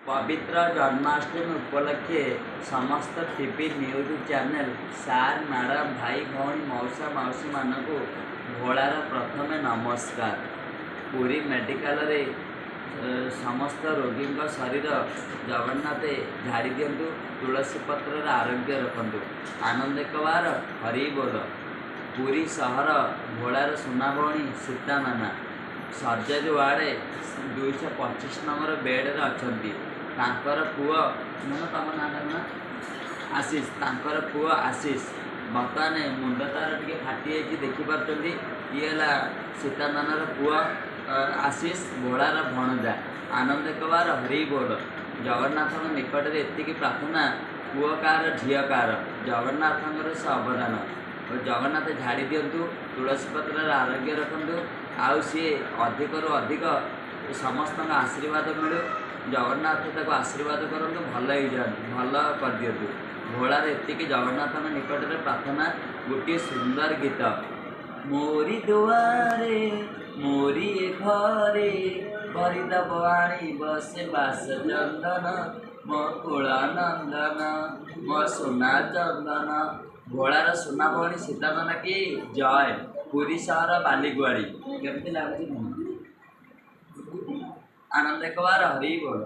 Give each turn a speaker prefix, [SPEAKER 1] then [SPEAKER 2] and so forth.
[SPEAKER 1] पवित्र जन्माष्टमी उपलक्षे समस्त TV news channel सार मैडम भाई भौणी मौसा मौसी मानक भोलार प्रथम नमस्कार। पुरी मेडिकल रे समस्त रोगी शरीर जगन्नाथ झाड़ी दिंतु, तुलसी पत्र आरोग्य रखु, आनंद कबार हरि बोल। पुरी सहर भोलार सुना भौणी सीता नाना सर्जरी वार्ड 225 नंबर बेड्रे अच्छा। तांकर पुओ तम ना आशीष, तांकर पुओ आशीष बर्तमान मुंड तार टे फाटी देखिपे। ये सीता नानार पुओ आशीष भोलार भणजा आनंद कबार हरि बोल। जगन्नाथ निकट में एति प्रार्थना, पुओ कार झील कार जगन्नाथ से अवदान। जगन्नाथ झाड़ी दिंतु, तुलसी पत्र आरोग्य रखु, आउ सी अधिक रु अधिक समस्त आशीर्वाद मिलू। जगन्नाथ ताको आशीर्वाद करंतु, भल हो जाए, भल कर दिंतु। भोलार एतिक जगन्नाथ निकट में प्रार्थना। गोटे सुंदर गीत मोरी दुआरे मोरी घरे भरिदब आणी बसे बास चंदन मो कुला नंदन मो सोना चंदन। भोलार सुना भौणी सीता नाना की जय। पुरी सहर बालीगुआड़ी केमती लगुच आनंद कबार हरि बोल।